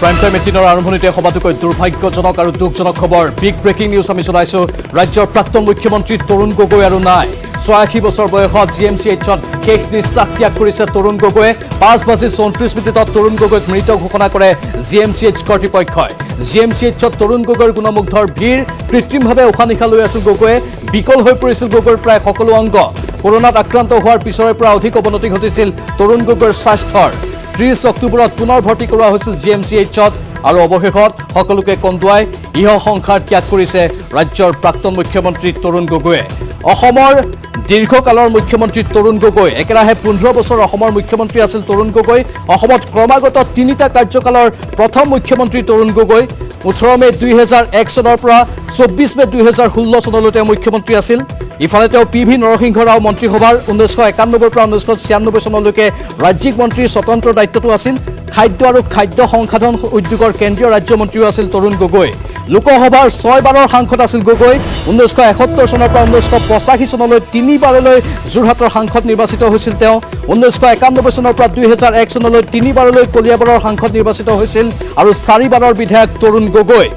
Prime time এটিনৰ আৰম্ভণিতে সবাতোকৈ দুৰ্ভাগ্যজনক আৰু দুখজনক খবৰ বিগ ব্ৰেকিং নিউজ আমি জনাইছো ৰাজ্যৰ প্ৰাক্তন মুখ্যমন্ত্ৰী তৰুণ গগৈ আৰু নাই ৮৬ বছৰ বয়সত জিএমচিএইচত শেষ নিশ্বাস ত্যাগ কৰিছে তৰুণ গগৈয়ে ৫:৩৪ তৰুণ গগৈক মৃত ঘোষণা কৰে জিএমচিএইচ কৰ্তৃপক্ষই জিএমচিএইচত তৰুণ গগৈৰ গুণমুগ্ধৰ ভিৰ কৃত্ৰিমভাৱে উশাহ নিশাহ লৈ আছিল গগৈয়ে বিকল হৈ পৰিছিল গগৈৰ প্ৰায় সকলো অংগ কৰোনাত আক্ৰান্ত হোৱাৰ পিছৰে পৰা অধিক অৱনতি ঘটিছিল তৰুণ গগৈৰ স্বাস্থ্যৰ ৩০ অক্টোবৰত পুনৰ ভৰ্তি কৰোৱা হৈছিল জিএমচিএইচত আৰু অৱশেষত সকলোকে কন্দুৱাই ইহ সংসাৰ ত্যাগ কৰিছে ৰাজ্যৰ প্ৰাক্তন মুখ্যমন্ত্ৰী তৰুণ গগৈয়ে অসমৰ দীৰ্ঘকালৰ মুখ্যমন্ত্ৰী তৰুণ গগৈ একেৰাহে ১৫ বছৰ অসমৰ মুখ্যমন্ত্ৰী আছিল তৰুণ গগৈ অসমত ক্ৰমাগত ৩টা কাৰ্যকালৰ প্ৰথম মুখ্যমন্ত্ৰী তৰুণ গগৈ ১৮ মে ২০০১ চনৰ পৰা ২৪ মে ২০১৬ চনলৈ তেওঁ মুখ্যমন্ত্ৰী আছিল ইফালে তেওঁ পিভি নৰসিংহ ৰাও মন্ত্ৰীসভাৰ ১৯৯১ পৰা ১৯৯৬ চনলৈকে ৰাজ্যিক মন্ত্ৰীৰ স্বতন্ত্ৰ দায়িত্বটো আছিল খাদ্য আৰু খাদ্য সংসাধন উদ্যোগৰ কেন্দ্ৰীয় ৰাজ্যমন্ত্ৰীও আছিল তৰুণ গগৈ লোকসভাৰ ৬ বাৰৰ সাংসদ আছিল গগৈ ১৯৭১ চনৰ পৰা ১৯৮৫ চনলৈ ৩বাৰলৈ যোৰহাটৰ সাংসদ নিৰ্বাচিত হৈছিল তেওঁ ১৯৯১ চনৰ পৰা ২০০১ চনলৈ ৩বাৰলৈ কলিয়াবৰৰ সাংসদ নিৰ্বাচিত হৈছিল আৰু ৪বাৰৰ বিধায়ক তৰুণ গগৈ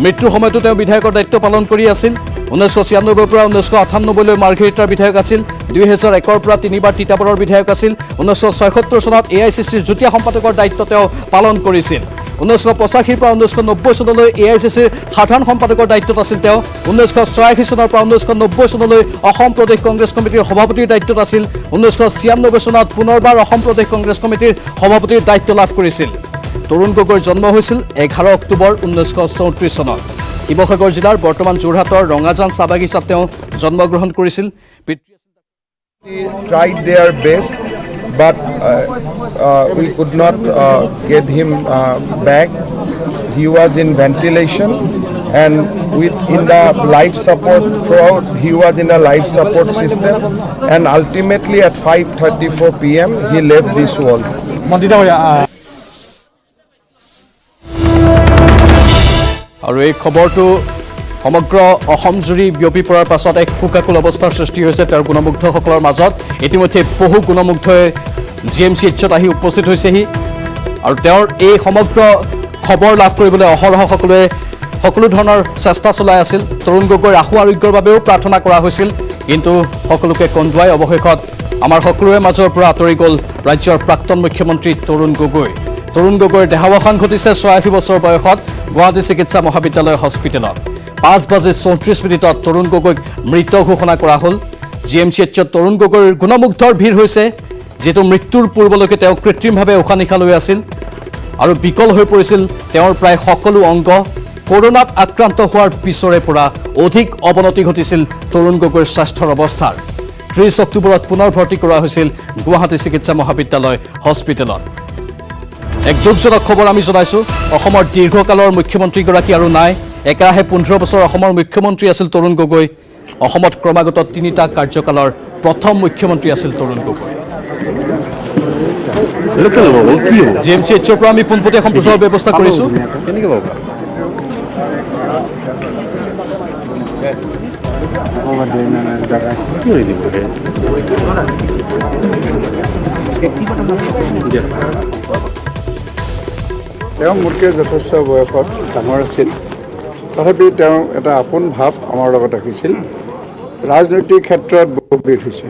মৃত্যুৰ সময়তো তেওঁ বিধায়কৰ দায়িত্ব পালন কৰি আছিল ১৯৯৬ পৰা ১৯৯৮লৈ মাৰ্ঘেৰিটাৰ বিধায়ক আছিল ২০০১ পৰা ৩বাৰ তিতাবৰৰ বিধায়ক আছিল ১৯৭৬ চনত এআইচিচিৰ যুটীয়া সম্পাদকৰ দায়িত্ব তেওঁ পালন কৰিছিল ১৯৮৫ পৰা ১৯৯০ চনলৈ এআইচিচিৰ সাধাৰণ সম্পাদকৰ দায়িত্বত আছিল তেওঁ ১৯৮৬ চনৰ পৰা ১৯৯০ চনলৈ অসম প্ৰদেশ কংগ্ৰেছ কমিটিৰ সভাপতিৰ দায়িত্বত আছিল ১৯৯৬ চনত পুনৰবাৰ অসম প্ৰদেশ কংগ্ৰেছ কমিটিৰ সভাপতিৰ দায়িত্ব লাভ কৰিছিল তৰুণ গগৈৰ জন্ম হৈছিল ১১ অক্টোবৰ ১৯৩৪ চনত শিৱসাগৰ জিলাৰ বৰ্তমান যোৰহাটৰ ৰঙাজান চাহ বাগিচাত তেওঁ জন্মগ্ৰহণ কৰিছিল tried their best but we could not get him back he was in ventilation and in the life support throughout he was in a life support system and ultimately at 5:34 p.m. he left this world আৰু এই খবৰটো সমগ্ৰ অসম জুৰি বিয়পি পৰাৰ পাছত এক শোকাকুল অৱস্থাৰ সৃষ্টি হৈছে তেওঁৰ গুণমুগ্ধসকলৰ মাজত ইতিমধ্যে বহু গুণমুগ্ধই জিএমচিএইচত আহি উপস্থিত হৈছেহি আৰু তেওঁৰ এই সমগ্ৰ খবৰ লাভ কৰিবলৈ অহৰহ সকলো ধৰণৰ চেষ্টা চলাই আছিল তৰুণ গগৈৰ আশু আৰোগ্যৰ বাবেও প্ৰাৰ্থনা কৰা হৈছিল কিন্তু সকলোকে কন্দুৱাই অৱশেষত আমাৰ সকলোৰে মাজৰ পৰা আঁতৰি গ'ল ৰাজ্যৰ প্ৰাক্তন মুখ্যমন্ত্ৰী তৰুণ গগৈৰ দেহাৱসান ঘটিছে ৮৬ বছৰ বয়সত গুৱাহাটী চিকিৎসা মহাবিদ্যালয় হস্পিটেলত ৫:৩৪ তৰুণ গগৈক মৃত ঘোষণা কৰা হ'ল জিএমচিএইচত তৰুণ গগৈৰ গুণমুগ্ধৰ ভিৰ হৈছে যিটো মৃত্যুৰ পূৰ্বলৈকে তেওঁ কৃত্ৰিমভাৱে উশাহ নিশাহ লৈ আছিল আৰু বিকল হৈ পৰিছিল তেওঁৰ প্ৰায় সকলো অংগ কৰোনাত আক্ৰান্ত হোৱাৰ পিছৰে পৰা অধিক অৱনতি ঘটিছিল তৰুণ গগৈৰ স্বাস্থ্যৰ অৱস্থাৰ ৩০ অক্টোবৰত পুনৰ ভৰ্তি কৰোৱা হৈছিল গুৱাহাটী চিকিৎসা মহাবিদ্যালয় হস্পিটেলত এক দুখজনক খবৰ আমি জনাইছো অসমৰ দীৰ্ঘকালৰ মুখ্যমন্ত্ৰীগৰাকী আৰু নাই একেৰাহে ১৫ বছৰ অসমৰ মুখ্যমন্ত্ৰী আছিল তৰুণ গগৈ অসমত ক্ৰমাগত ৩টা কাৰ্যকালৰ প্ৰথম মুখ্যমন্ত্ৰী আছিল তৰুণ গগৈ জিএমচিএইচৰ পৰা আমি পোনপটীয়া সম্প্ৰচাৰৰ ব্যৱস্থা কৰিছো তেওঁ মোতকৈ যথেষ্ট বয়সত ডাঙৰ আছিল তথাপি তেওঁ এটা আপোন ভাৱ আমাৰ লগত ৰাখিছিল ৰাজনৈতিক ক্ষেত্ৰত বহুত ভিৰ হৈছে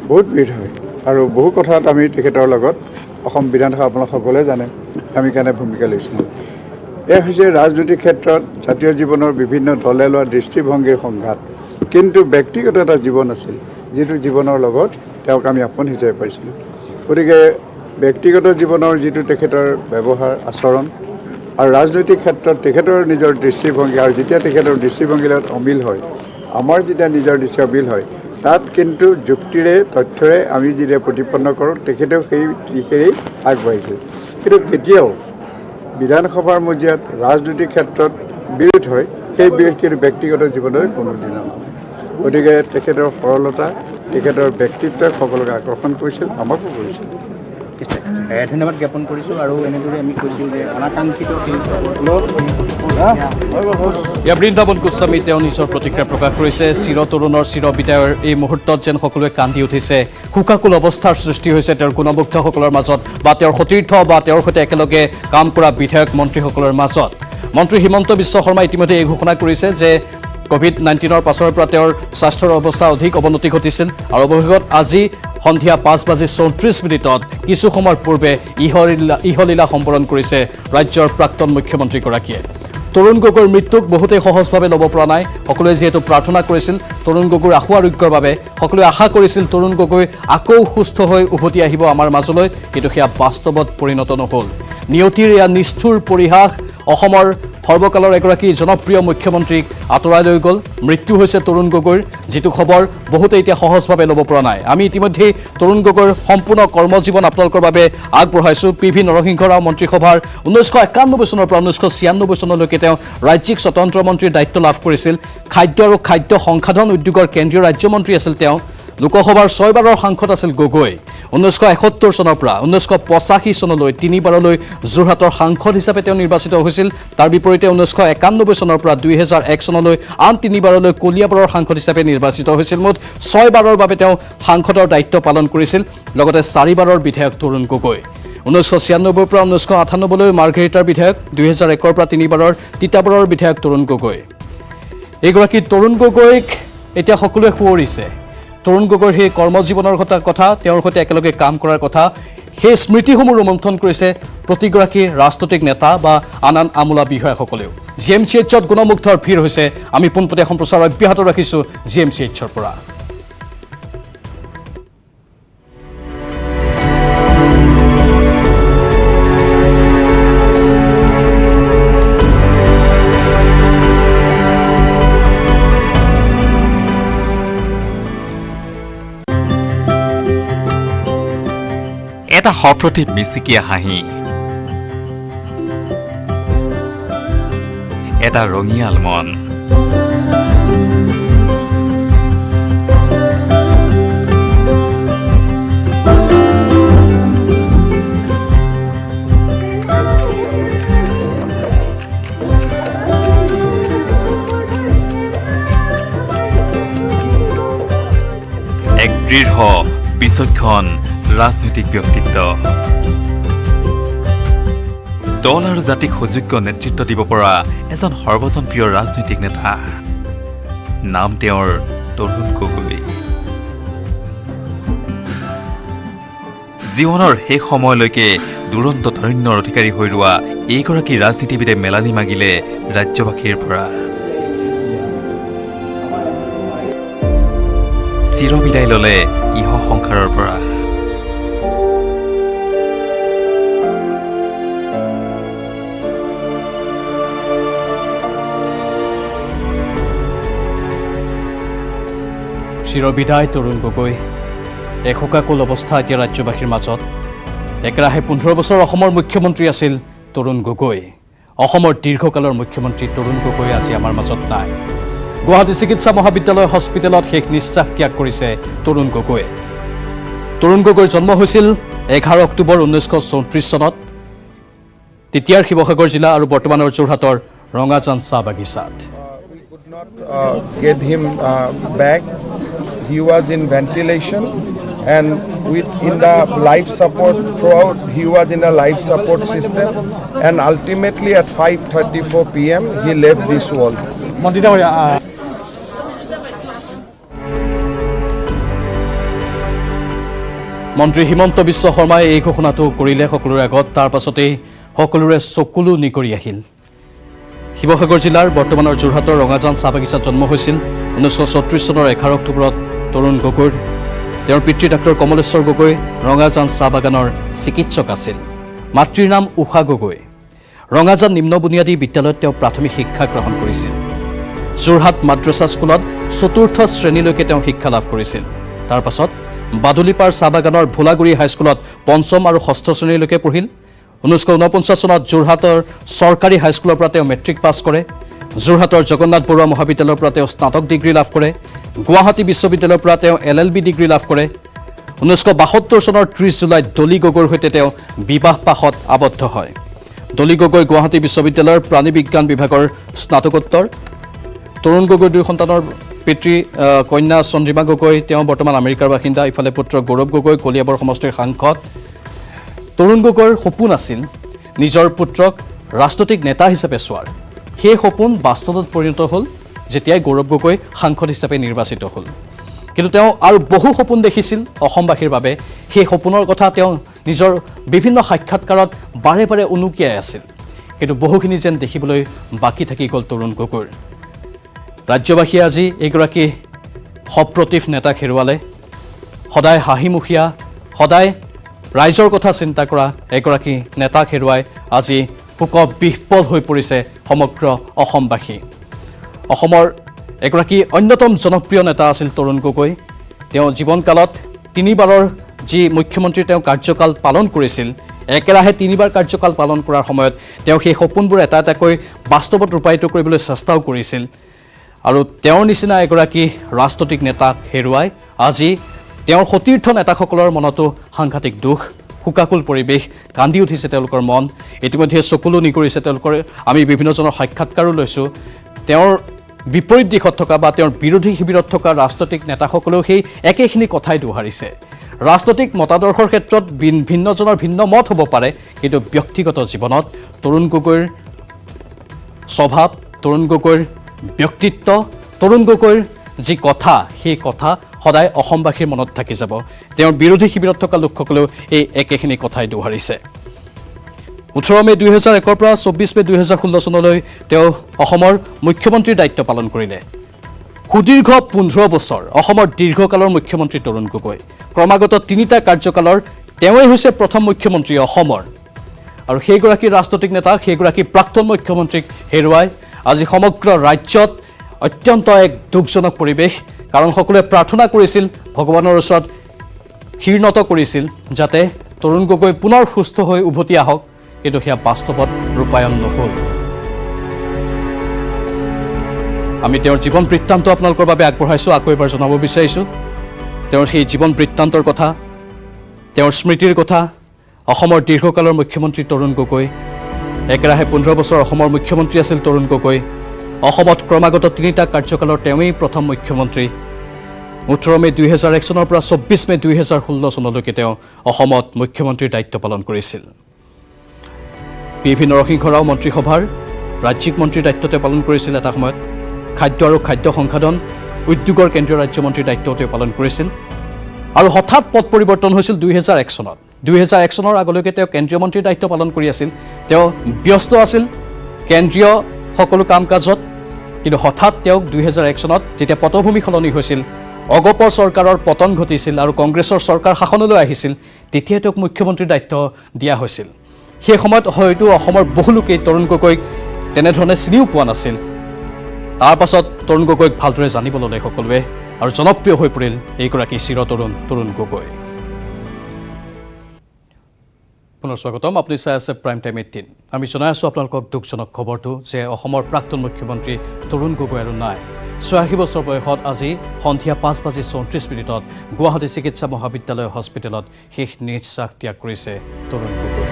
বহুত ভিৰ হয় আৰু বহু কথাত আমি তেখেতৰ লগত অসম বিধানসভা আপোনালোক সকলোৱে জানে আমি কেনে ভূমিকা লৈছিলোঁ এয়া হৈছে ৰাজনৈতিক ক্ষেত্ৰত জাতীয় জীৱনৰ বিভিন্ন দলে লোৱা দৃষ্টিভংগীৰ সংঘাত কিন্তু ব্যক্তিগত এটা জীৱন আছিল যিটো জীৱনৰ লগত তেওঁক আমি আপোন হিচাপে পাইছিলোঁ গতিকে ব্যক্তিগত জীৱনৰ যিটো তেখেতৰ ব্যৱহাৰ আচৰণ আৰু ৰাজনৈতিক ক্ষেত্ৰত তেখেতৰ নিজৰ দৃষ্টিভংগী আৰু যেতিয়া তেখেতৰ দৃষ্টিভংগীৰ লগত অমিল হয় আমাৰ যেতিয়া নিজৰ দৃষ্টি অমিল হয় তাত কিন্তু যুক্তিৰে তথ্যৰে আমি যেতিয়া প্ৰতিপন্ন কৰোঁ তেখেতেও সেই দিশেৰেই আগবাঢ়িছিল কিন্তু কেতিয়াও বিধানসভাৰ মজিয়াত ৰাজনৈতিক ক্ষেত্ৰত বিৰোধ হয় সেই বিৰোধ কিন্তু ব্যক্তিগত জীৱনৰ কোনোদিনা নহয় গতিকে তেখেতৰ সৰলতা তেখেতৰ ব্যক্তিত্বই সকলোকে আকৰ্ষণ কৰিছিল আমাকো কৰিছিল ধন্যবাদ জ্ঞাপন কৰিছোঁ আৰু এনেদৰে আমি কৈছোঁ যে অনাকাংক্ষিত ইয়াৰ বৃন্দাবন গোস্বামী তেওঁ নিজৰ প্ৰতিক্ৰিয়া প্ৰকাশ কৰিছে চিৰ তৰুণৰ চিৰ বিদায়ৰ এই মুহূৰ্তত যেন সকলোৱে কান্দি উঠিছে শোকাকুল অৱস্থাৰ সৃষ্টি হৈছে তেওঁৰ গুণমুগ্ধসকলৰ মাজত বা তেওঁৰ সতীৰ্থ বা তেওঁৰ সৈতে একেলগে কাম কৰা বিধায়ক মন্ত্ৰীসকলৰ মাজত মন্ত্ৰী হিমন্ত বিশ্ব শৰ্মাই ইতিমধ্যে এই ঘোষণা কৰিছে যে COVID-19 পাছৰ পৰা তেওঁৰ স্বাস্থ্যৰ অৱস্থা অধিক অৱনতি ঘটিছিল আৰু অৱশেষত আজি সন্ধিয়া 5:34 কিছু সময়ৰ পূৰ্বে ইহলীলা সম্পৰণ কৰিছে ৰাজ্যৰ প্ৰাক্তন মুখ্যমন্ত্ৰীগৰাকীয়ে তৰুণ গগৈৰ মৃত্যুক বহুতেই সহজভাৱে ল'ব পৰা নাই সকলোৱে যিহেতু প্ৰাৰ্থনা কৰিছিল তৰুণ গগৈৰ আশু আৰোগ্যৰ বাবে সকলোৱে আশা কৰিছিল তৰুণ গগৈ আকৌ সুস্থ হৈ উভতি আহিব আমাৰ মাজলৈ কিন্তু সেয়া বাস্তৱত পৰিণত নহ'ল নিয়তিৰ এয়া নিষ্ঠুৰ পৰিহাস অসমৰ সৰ্বকালৰ এগৰাকী জনপ্ৰিয় মুখ্যমন্ত্ৰীক আঁতৰাই লৈ গ'ল মৃত্যু হৈছে তৰুণ গগৈৰ যিটো খবৰ বহুতে এতিয়া সহজভাৱে ল'ব পৰা নাই আমি ইতিমধ্যে তৰুণ গগৈৰ সম্পূৰ্ণ কৰ্মজীৱন আপোনালোকৰ বাবে আগবঢ়াইছোঁ PV নৰসিংহ ৰাও মন্ত্ৰীসভাৰ 1991 চনৰ পৰা 1996 চনলৈকে তেওঁ ৰাজ্যিক স্বতন্ত্ৰ মন্ত্ৰীৰ দায়িত্ব লাভ কৰিছিল খাদ্য আৰু খাদ্য সংসাধন উদ্যোগৰ কেন্দ্ৰীয় ৰাজ্যমন্ত্ৰী আছিল তেওঁ লোকসভাৰ 6 বাৰৰ সাংসদ আছিল গগৈ 1971 চনৰ পৰা 1985 চনলৈ 3 বাৰলৈ যোৰহাটৰ সাংসদ হিচাপে তেওঁ নিৰ্বাচিত হৈছিল তাৰ বিপৰীতে 1991 চনৰ পৰা 2001 চনলৈ আন 3 বাৰলৈ কলিয়াবৰৰ সাংসদ হিচাপে নিৰ্বাচিত হৈছিল মুঠ 6 বাৰৰ বাবে তেওঁ সাংসদৰ দায়িত্ব পালন কৰিছিল লগতে 4 বাৰৰ বিধায়ক তৰুণ গগৈ 1996 পৰা 1998 লৈ মাৰ্ঘেৰিটাৰ বিধায়ক 2001 পৰা 3 বাৰৰ তিতাবৰৰ বিধায়ক তৰুণ গগৈ এইগৰাকী তৰুণ গগৈক এতিয়া সকলোৱে সুঁৱৰিছে তৰুণ গগৈৰ সেই কৰ্মজীৱনৰ কথা তেওঁৰ সৈতে একেলগে কাম কৰাৰ কথা সেই স্মৃতিসমূহ ৰোমন্থন কৰিছে প্ৰতিগৰাকী ৰাজনৈতিক নেতা বা আন আমোলা বিষয়াসকলেও GMCHত গুণমুগ্ধৰ ভিৰ হৈছে আমি পোনপটীয়া সম্প্ৰচাৰ অব্যাহত ৰাখিছোঁ GMCHৰ পৰা এটা সপ্ৰতিভ মিচিকীয়া হাঁহি এটা ৰঙিয়াল মন এক দৃঢ় বিচক্ষণ ৰাজনৈতিক ব্যক্তিত্ব দল আৰু জাতিক সুযোগ্য নেতৃত্ব দিব পৰা এজন সৰ্বজনপ্ৰিয় ৰাজনৈতিক নেতা নাম তেওঁৰ তৰুণ গগৈ জীৱনৰ শেষ সময়লৈকে দুৰন্ত তাৰুণ্যৰ অধিকাৰী হৈ ৰোৱা এইগৰাকী ৰাজনীতিবিদে মেলানি মাগিলে ৰাজ্যবাসীৰ পৰা চিৰবিদায় ল'লে ইহ সংসাৰৰ পৰা চিৰবিদায় তৰুণ গগৈ এক শোকাকুল অৱস্থা এতিয়া ৰাজ্যবাসীৰ মাজত একেৰাহে 15 বছৰ অসমৰ মুখ্যমন্ত্ৰী আছিল তৰুণ গগৈ অসমৰ দীৰ্ঘকালৰ মুখ্যমন্ত্ৰী তৰুণ গগৈ আজি আমাৰ মাজত নাই গুৱাহাটী চিকিৎসা মহাবিদ্যালয় হস্পিটেলত শেষ নিশ্বাস ত্যাগ কৰিছে তৰুণ গগৈ তৰুণ গগৈৰ জন্ম হৈছিল 11 অক্টোবৰ 1934 চনত তেতিয়াৰ শিৱসাগৰ জিলা আৰু বৰ্তমানৰ যোৰহাটৰ ৰঙাজান চাহ বাগিচাত We could not get him back. He was in ventilation and in the life support throughout he was in a life support system and ultimately at 5:34 p.m. he left this world. মন্ত্ৰী হিমন্ত বিশ্ব শৰ্মাই এই ঘোষণাটো কৰিলে সকলোৰে আগত তাৰ পাছতেই সকলোৰে চকুলো নিকৰি আহিল শিৱসাগৰ জিলাৰ বৰ্তমানৰ যোৰহাটৰ ৰঙাজান চাহ বাগিচাত জন্ম হৈছিল 1934 চনৰ 11 অক্টোবৰত তৰুণ গগৈৰ তেওঁৰ পিতৃ ডাক্তৰ কমলেশ্বৰ গগৈ ৰঙাজান চাহ বাগানৰ চিকিৎসক আছিল মাতৃৰ নাম উষা গগৈ ৰঙাজান নিম্ন বুনিয়াদী বিদ্যালয়ত তেওঁ প্ৰাথমিক শিক্ষা গ্ৰহণ কৰিছিল যোৰহাট মাদ্ৰাছা স্কুলত 4ৰ্থ শ্ৰেণীলৈকে তেওঁ শিক্ষা লাভ কৰিছিল তাৰ পাছত বাদুলিপাৰ চাহ বাগানৰ ভোলাগুৰি হাইস্কুলত 5ম আৰু 6ষ্ঠ শ্ৰেণীলৈকে পঢ়িল 1949 চনত যোৰহাটৰ চৰকাৰী হাইস্কুলৰ পৰা তেওঁ মেট্ৰিক পাছ কৰে যোৰহাটৰ জগন্নাথ বৰুৱা মহাবিদ্যালয়ৰ পৰা তেওঁ স্নাতক ডিগ্ৰী লাভ কৰে গুৱাহাটী বিশ্ববিদ্যালয়ৰ পৰা তেওঁ LLB ডিগ্ৰী লাভ কৰে 1972 চনৰ 30 জুলাইত ডলি গগৈৰ সৈতে তেওঁ বিবাহ পাশত আবদ্ধ হয়। ডলি গগৈ গুৱাহাটী বিশ্ববিদ্যালয়ৰ প্ৰাণী বিজ্ঞান বিভাগৰ স্নাতকোত্তৰ। তৰুণ গগৈ 2 সন্তানৰ পিতৃ কন্যা চন্দ্ৰিমা গগৈ, তেওঁ বৰ্তমান আমেৰিকাৰ বাসিন্দা। ইফালে পুত্ৰ গৌৰৱ গগৈ কলিয়াবৰ সমষ্টিৰ সাংসদ। তৰুণ গগৈৰ সপোন আছিল নিজৰ পুত্ৰক ৰাজনৈতিক নেতা হিচাপে চোৱাৰ। সেই সপোন বাস্তৱত পৰিণত হ'ল যেতিয়াই গৌৰৱ গগৈ সাংসদ হিচাপে নিৰ্বাচিত হ'ল। কিন্তু তেওঁ আৰু বহু সপোন দেখিছিল অসমবাসীৰ বাবে। সেই সপোনৰ কথা তেওঁ নিজৰ বিভিন্ন সাক্ষাৎকাৰত বাৰে বাৰে উনুকিয়াই আছিল। কিন্তু বহুখিনি যেন দেখিবলৈ বাকী থাকি গ'ল তৰুণ গগৈৰ। ৰাজ্যবাসীয়ে আজি এগৰাকী সপ্ৰতিভ নেতাক হেৰুৱালে। সদায় হাঁহিমুখীয়া, সদায় ৰাইজৰ কথা চিন্তা কৰা এগৰাকী নেতাক হেৰুৱাই আজি শোক বিহ্বল হৈ পৰিছে সমগ্ৰ অসমবাসী। অসমৰ এগৰাকী অন্যতম জনপ্ৰিয় নেতা আছিল তৰুণ গগৈ। তেওঁ জীৱনকালত 3 বাৰৰ যি মুখ্যমন্ত্ৰী তেওঁ কাৰ্যকাল পালন কৰিছিল, একেৰাহে 3 বাৰ কাৰ্যকাল পালন কৰাৰ সময়ত তেওঁ সেই সপোনবোৰ এটা এটাকৈ বাস্তৱত ৰূপায়িত কৰিবলৈ চেষ্টাও কৰিছিল। আৰু তেওঁৰ নিচিনা এগৰাকী ৰাজনৈতিক নেতাক হেৰুৱাই আজি তেওঁৰ সতীৰ্থ নেতাসকলৰ মনতো সাংঘাতিক দুখ, শোকাকুল পৰিৱেশ, কান্দি উঠিছে তেওঁলোকৰ মন। ইতিমধ্যে চকুলো নিগৰিছে তেওঁলোকৰ। আমি বিভিন্নজনৰ সাক্ষাৎকাৰো লৈছোঁ। তেওঁৰ বিপৰীত দিশত থকা বা তেওঁৰ বিৰোধী শিবিৰত থকা ৰাজনৈতিক নেতাসকলেও সেই একেখিনি কথাই দোহাৰিছে। ৰাজনৈতিক মতাদৰ্শৰ ক্ষেত্ৰত ভিন্নজনৰ ভিন্ন মত হ'ব পাৰে, কিন্তু ব্যক্তিগত জীৱনত তৰুণ গগৈৰ স্বভাৱ, তৰুণ গগৈৰ ব্যক্তিত্ব, তৰুণ গগৈৰ যি কথা, সেই কথা সদায় অসমবাসীৰ মনত থাকি যাব। তেওঁৰ বিৰোধী শিবিৰত থকা লোকসকলেও এই একেখিনি কথাই দোহাৰিছে। 18 মে 2001 পৰা 24 মে 2016 চনলৈ তেওঁ অসমৰ মুখ্যমন্ত্ৰীৰ দায়িত্ব পালন কৰিলে। সুদীৰ্ঘ 15 বছৰ অসমৰ দীৰ্ঘকালৰ মুখ্যমন্ত্ৰী তৰুণ গগৈ। ক্ৰমাগত 3টা কাৰ্যকালৰ তেওঁই হৈছে প্ৰথম মুখ্যমন্ত্ৰী অসমৰ। আৰু সেইগৰাকী ৰাজনৈতিক নেতা, সেইগৰাকী প্ৰাক্তন মুখ্যমন্ত্ৰীক হেৰুৱাই আজি সমগ্ৰ ৰাজ্যত অত্যন্ত এক দুখজনক পৰিৱেশ। কাৰণ সকলোৱে প্ৰাৰ্থনা কৰিছিল, ভগৱানৰ ওচৰত শিৰনত কৰিছিল যাতে তৰুণ গগৈ পুনৰ সুস্থ হৈ উভতি আহক, কিন্তু সেয়া বাস্তৱত ৰূপায়ণ নহ'ল। আমি তেওঁৰ জীৱন বৃত্তান্ত আপোনালোকৰ বাবে আগবঢ়াইছোঁ। আকৌ এবাৰ জনাব বিচাৰিছোঁ তেওঁৰ সেই জীৱন বৃত্তান্তৰ কথা, তেওঁৰ স্মৃতিৰ কথা। অসমৰ দীৰ্ঘকালৰ মুখ্যমন্ত্ৰী তৰুণ গগৈ, একেৰাহে 15 বছৰ অসমৰ মুখ্যমন্ত্ৰী আছিল তৰুণ গগৈ। অসমত ক্ৰমাগত 3টা কাৰ্যকালৰ তেওঁই প্ৰথম মুখ্যমন্ত্ৰী। 18 মে 2001 চনৰ পৰা 24 মে 2016 চনলৈকে তেওঁ অসমত মুখ্যমন্ত্ৰীৰ দায়িত্ব পালন কৰিছিল। পি.ভি. নৰসিংহ ৰাও মন্ত্ৰীসভাৰ ৰাজ্যিক মন্ত্ৰীৰ দায়িত্ব তেওঁ পালন কৰিছিল এটা সময়ত। খাদ্য আৰু খাদ্য সংসাধন উদ্যোগৰ কেন্দ্ৰীয় ৰাজ্যমন্ত্ৰীৰ দায়িত্ব তেওঁ পালন কৰিছিল। আৰু হঠাৎ পদ পৰিৱৰ্তন হৈছিল 2001 চনত। 2001 চনৰ আগলৈকে তেওঁ কেন্দ্ৰীয় মন্ত্ৰীৰ দায়িত্ব পালন কৰি আছিল। তেওঁ ব্যস্ত আছিল কেন্দ্ৰীয় সকলো কাম কাজত। কিন্তু হঠাৎ তেওঁক 2001 চনত যেতিয়া পটভূমি সলনি হৈছিল, অগপৰ চৰকাৰৰ পতন ঘটিছিল আৰু কংগ্ৰেছৰ চৰকাৰ শাসনলৈ আহিছিল, তেতিয়া তেওঁক মুখ্যমন্ত্ৰীৰ দায়িত্ব দিয়া হৈছিল। সেই সময়ত হয়তো অসমৰ বহু লোকেই তৰুণ গগৈক তেনেধৰণে চিনিও পোৱা নাছিল। তাৰ পাছত তৰুণ গগৈক ভালদৰে জানিব ল'লে সকলোৱে আৰু জনপ্ৰিয় হৈ পৰিল এইগৰাকী চিৰতৰুণ তৰুণ গগৈ। পুনৰ স্বাগতম। আপুনি চাই আছে প্ৰাইম টাইম 18। আমি জনাই আছোঁ আপোনালোকক দুখজনক খবৰটো যে অসমৰ প্ৰাক্তন মুখ্যমন্ত্ৰী তৰুণ গগৈ আৰু নাই। 86 বছৰ বয়সত আজি সন্ধিয়া 5:34 গুৱাহাটী চিকিৎসা মহাবিদ্যালয় হস্পিটেলত শেষ নিশ্বাস ত্যাগ কৰিছে তৰুণ গগৈ।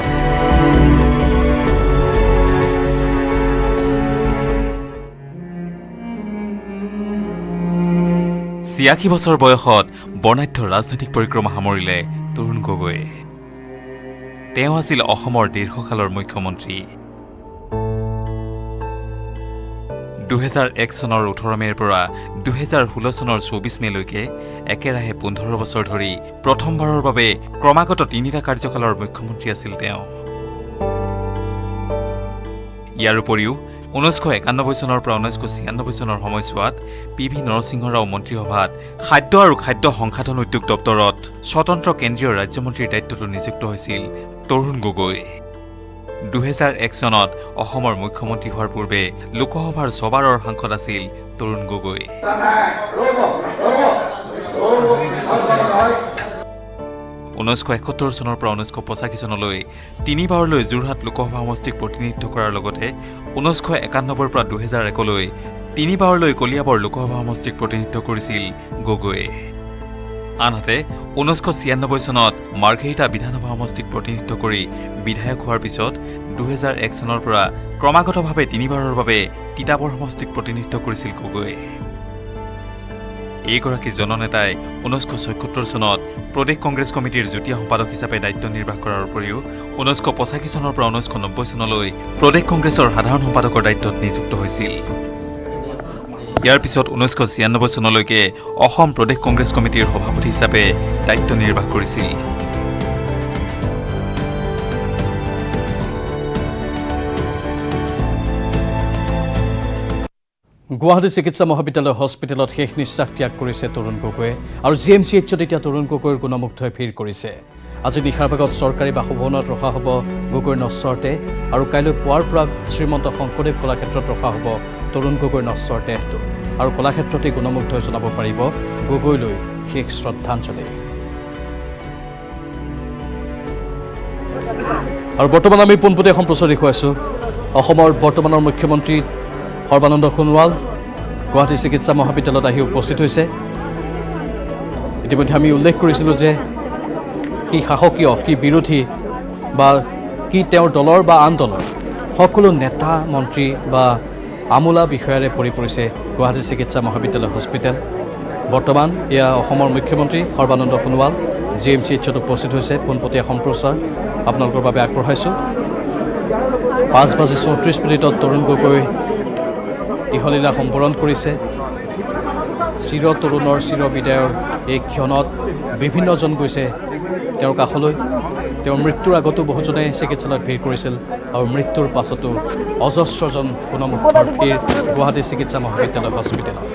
86 বছৰ বয়সত বৰ্ণাঢ্য ৰাজনৈতিক পৰিক্ৰমা সামৰিলে তৰুণ গগৈয়ে। তেওঁ আছিল অসমৰ দীৰ্ঘকালৰ মুখ্যমন্ত্ৰী। 2001 চনৰ 18 মেৰ পৰা 2016 চনৰ 24 মেলৈকে একেৰাহে 15 বছৰ ধৰি প্ৰথমবাৰৰ বাবে ক্ৰমাগত 3টা কাৰ্যকালৰ মুখ্যমন্ত্ৰী আছিল তেওঁ। ইয়াৰ উপৰিও 1991 চনৰ পৰা 1996 চনৰ সময়ছোৱাত পি.ভি. নৰসিংহ ৰাও মন্ত্ৰীসভাত খাদ্য আৰু খাদ্য সংসাধন উদ্যোগ দপ্তৰত স্বতন্ত্ৰ কেন্দ্ৰীয় ৰাজ্যমন্ত্ৰীৰ দায়িত্বটো নিযুক্ত হৈছিল তৰুণ গগৈ। 2001 চনত অসমৰ মুখ্যমন্ত্ৰী হোৱাৰ পূৰ্বে লোকসভাৰ 6 বাৰৰ সাংসদ আছিল তৰুণ গগৈ। 1971 চনৰ পৰা 1985 চনলৈ 3 বাৰলৈ যোৰহাট লোকসভা সমষ্টিক প্ৰতিনিধিত্ব কৰাৰ লগতে 1991 পৰা 2001লৈ 3 বাৰলৈ কলিয়াবৰ লোকসভা সমষ্টিক প্ৰতিনিধিত্ব কৰিছিল গগৈয়ে। আনহাতে 1996 চনত মাৰ্ঘেৰিটা বিধানসভা সমষ্টিক প্ৰতিনিধিত্ব কৰি বিধায়ক হোৱাৰ পিছত 2001 চনৰ পৰা ক্ৰমাগতভাৱে 3বাৰৰ বাবে তিতাবৰ সমষ্টিক প্ৰতিনিধিত্ব কৰিছিল গগৈয়ে। এইগৰাকী জননেতাই 1976 চনত প্ৰদেশ কংগ্ৰেছ কমিটিৰ যুটীয়া সম্পাদক হিচাপে দায়িত্ব নিৰ্বাহ কৰাৰ উপৰিও 1985 চনৰ পৰা 1990 চনলৈ প্ৰদেশ কংগ্ৰেছৰ সাধাৰণ সম্পাদকৰ দায়িত্বত নিযুক্ত হৈছিল। ইয়াৰ পিছত 1996 চনলৈকে অসম প্ৰদেশ কংগ্ৰেছ কমিটিৰ সভাপতি হিচাপে দায়িত্ব নিৰ্বাহ কৰিছিল। গুৱাহাটী চিকিৎসা মহাবিদ্যালয় হস্পিটেলত শেষ নিশ্বাস ত্যাগ কৰিছে তৰুণ গগৈয়ে আৰু GMCHত এতিয়া তৰুণ গগৈৰ গুণমুগ্ধই ভিৰ কৰিছে। আজি নিশাৰ ভাগত চৰকাৰী বাসভৱনত ৰখা হ'ব গগৈৰ নশ্বৰ দেহ আৰু কাইলৈ পুৱাৰ পৰা শ্ৰীমন্ত শংকৰদেৱ কলাক্ষেত্ৰত ৰখা হ'ব তৰুণ গগৈৰ নশ্বৰ দেহটো আৰু কলাক্ষেত্ৰতে গুণমুগ্ধই জনাব পাৰিব গগৈলৈ শেষ শ্ৰদ্ধাঞ্জলি। আৰু বৰ্তমান আমি পোনপটীয়া সম্প্ৰচাৰ দেখুৱাইছোঁ অসমৰ বৰ্তমানৰ মুখ্যমন্ত্ৰী সৰ্বানন্দ সোণোৱাল গুৱাহাটী চিকিৎসা মহাবিদ্যালয়ত আহি উপস্থিত হৈছে। ইতিমধ্যে আমি উল্লেখ কৰিছিলোঁ যে কি শাসকীয় কি বিৰোধী বা কি তেওঁৰ দলৰ বা আন দলৰ সকলো নেতা মন্ত্ৰী বা আমোলা বিষয়াৰে ভৰি পৰিছে গুৱাহাটী চিকিৎসা মহাবিদ্যালয় হস্পিটেল। বৰ্তমান এয়া অসমৰ মুখ্যমন্ত্ৰী সৰ্বানন্দ সোণোৱাল GMCHত উপস্থিত হৈছে। পোনপটীয়া সম্প্ৰচাৰ আপোনালোকৰ বাবে আগবঢ়াইছোঁ। 5:34 তৰুণ গগৈ ইহলীলা সম্বৰণ কৰিছে। চিৰ তৰুণৰ চিৰ বিদায়ৰ এই ক্ষণত বিভিন্নজন গৈছে তেওঁৰ কাষলৈ। তেওঁৰ মৃত্যুৰ আগতো বহুজনে চিকিৎসালয়ত ভিৰ কৰিছিল আৰু মৃত্যুৰ পাছতো অজস্ৰজন গুণমুগ্ধৰ ভিৰ গুৱাহাটী চিকিৎসা মহাবিদ্যালয় হস্পিটেলত।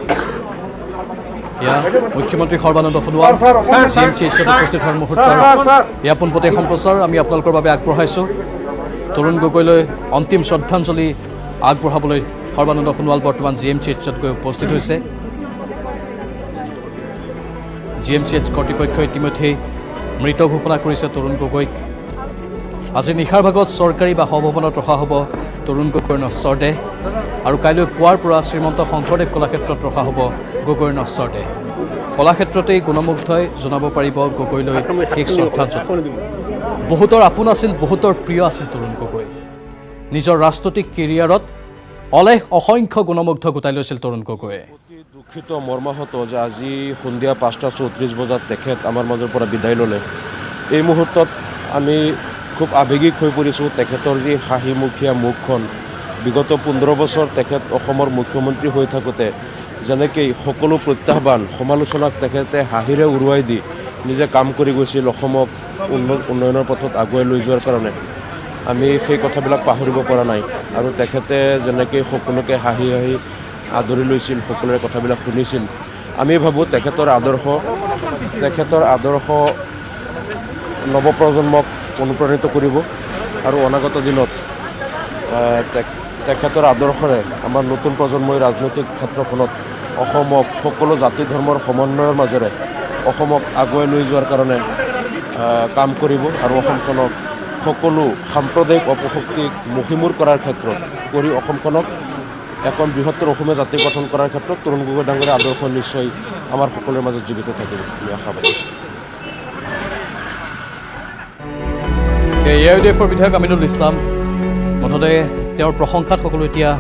এয়া মুখ্যমন্ত্ৰী সৰ্বানন্দ সোণোৱাল GMCHত উপস্থিত হোৱাৰ মুহূৰ্তৰ এয়া পোনপটীয়া সম্প্ৰচাৰ আমি আপোনালোকৰ বাবে আগবঢ়াইছোঁ। তৰুণ গগৈলৈ অন্তিম শ্ৰদ্ধাঞ্জলি আগবঢ়াবলৈ সৰ্বানন্দ সোণোৱাল বৰ্তমান GMCHত গৈ উপস্থিত হৈছে। GMCH কৰ্তৃপক্ষই ইতিমধ্যেই মৃত ঘোষণা কৰিছে তৰুণ গগৈক। আজি নিশাৰ ভাগত চৰকাৰী বাসভৱনত ৰখা হ'ব তৰুণ গগৈৰ নশ্বৰ দেহ আৰু কাইলৈ পুৱাৰ পৰা শ্ৰীমন্ত শংকৰদেৱ কলাক্ষেত্ৰত ৰখা হ'ব গগৈৰ নশ্বৰ দেহ। কলাক্ষেত্ৰতেই গুণমুগ্ধই জনাব পাৰিব গগৈলৈ শেষ শ্ৰদ্ধাঞ্জলি। বহুতৰ আপোন আছিল, বহুতৰ প্ৰিয় আছিল তৰুণ গগৈ। নিজৰ ৰাজনৈতিক কেৰিয়াৰত অসংখ্য গুণমুগ্ধ গোটাই লৈছিল তৰুণ গগৈয়ে। দুখিত মৰ্মাহত যে আজি সন্ধিয়া 5:34 বজাত তেখেত আমাৰ মাজৰ পৰা বিদায় ল'লে। এই মুহূৰ্তত আমি খুব আৱেগিক হৈ পৰিছোঁ। তেখেতৰ যি হাঁহিমুখীয়া মুখখন, বিগত 15 বছৰ তেখেত অসমৰ মুখ্যমন্ত্ৰী হৈ থাকোঁতে যেনেকৈ সকলো প্ৰত্যাহ্বান সমালোচনাক তেখেতে হাঁহিৰে উৰুৱাই দি নিজে কাম কৰি গৈছিল অসমক উন্নয়নৰ পথত আগুৱাই লৈ যোৱাৰ কাৰণে, আমি সেই কথাবিলাক পাহৰিব পৰা নাই। আৰু তেখেতে যেনেকৈ সকলোকে হাঁহি হাঁহি আদৰি লৈছিল, সকলোৰে কথাবিলাক শুনিছিল, আমি ভাবোঁ তেখেতৰ আদৰ্শ নৱপ্ৰজন্মক অনুপ্ৰাণিত কৰিব আৰু অনাগত দিনত তেখেতৰ আদৰ্শৰে আমাৰ নতুন প্ৰজন্মই ৰাজনৈতিক ক্ষেত্ৰখনত অসমক সকলো জাতি ধৰ্মৰ সমন্বয়ৰ মাজেৰে অসমক আগুৱাই লৈ যোৱাৰ কাৰণে কাম কৰিব আৰু অসমখনক সকলো সাম্প্ৰদায়িক অপশক্তিক মষিমূৰ কৰাৰ ক্ষেত্ৰত কৰি অসমখনক এখন বৃহত্তৰ অসমীয়া জাতি গঠন কৰাৰ ক্ষেত্ৰত তৰুণ গগৈ ডাঙৰীয়া আদৰ্শ নিশ্চয় আমাৰ সকলোৰে মাজত জীৱিত থাকিব আমি আশাবাদী। AIUDFৰ বিধায়ক আমিনুল ইছলাম, মুঠতে তেওঁৰ প্ৰশংসাত সকলো এতিয়া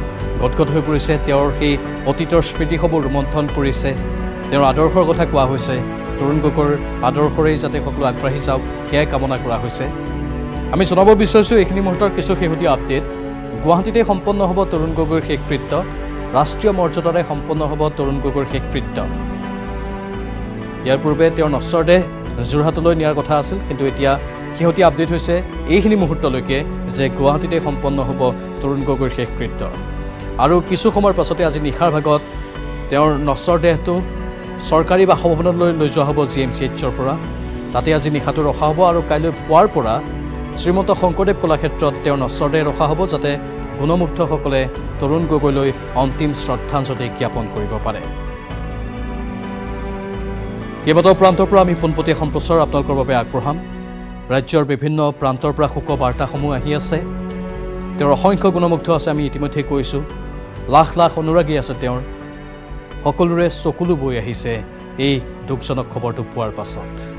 গদগদ হৈ পৰিছে। তেওঁৰ সেই অতীতৰ স্মৃতিসমূহ ৰোমন্থন কৰিছে। তেওঁৰ আদৰ্শৰ কথা কোৱা হৈছে। তৰুণ গগৈৰ আদৰ্শৰেই যাতে সকলো আগবাঢ়ি যাওক সেয়াই কামনা কৰা হৈছে। আমি জনাব বিচাৰিছোঁ এইখিনি মুহূৰ্তৰ কিছু শেহতীয়া আপডেট। গুৱাহাটীতে সম্পন্ন হ'ব তৰুণ গগৈৰ শেষকৃত্য। ৰাষ্ট্ৰীয় মৰ্যাদাৰে সম্পন্ন হ'ব তৰুণ গগৈৰ শেষকৃত্য। ইয়াৰ পূৰ্বে তেওঁৰ নশ্বৰ দেহ যোৰহাটলৈ নিয়াৰ কথা আছিল, কিন্তু এতিয়া শেহতীয়া আপডেট হৈছে এইখিনি মুহূৰ্তলৈকে যে গুৱাহাটীতে সম্পন্ন হ'ব তৰুণ গগৈৰ শেষকৃত্য। আৰু কিছু সময়ৰ পাছতে আজি নিশাৰ ভাগত তেওঁৰ নশ্বৰ দেহটো চৰকাৰী বাসভৱনলৈ লৈ যোৱা হ'ব GMCHৰ পৰা। তাতে আজি নিশাটো ৰখা হ'ব আৰু কাইলৈ পুৱাৰ পৰা শ্ৰীমন্ত শংকৰদেৱ কলাক্ষেত্ৰত তেওঁৰ নশ্বৰ দেহ ৰখা হ'ব, যাতে গুণমুগ্ধসকলে তৰুণ গগৈলৈ অন্তিম শ্ৰদ্ধাঞ্জলি জ্ঞাপন কৰিব পাৰে। কেইবাটাও প্ৰান্তৰ পৰা আমি পোনপটীয়া সম্প্ৰচাৰ আপোনালোকৰ বাবে আগবঢ়াম। ৰাজ্যৰ বিভিন্ন প্ৰান্তৰ পৰা শোক বাৰ্তাসমূহ আহি আছে। তেওঁৰ অসংখ্য গুণমুগ্ধ আছে, আমি ইতিমধ্যে কৈছোঁ। লাখ লাখ অনুৰাগী আছে তেওঁৰ। সকলোৰে চকুলো বৈ আহিছে এই দুখজনক খবৰটো পোৱাৰ পাছত।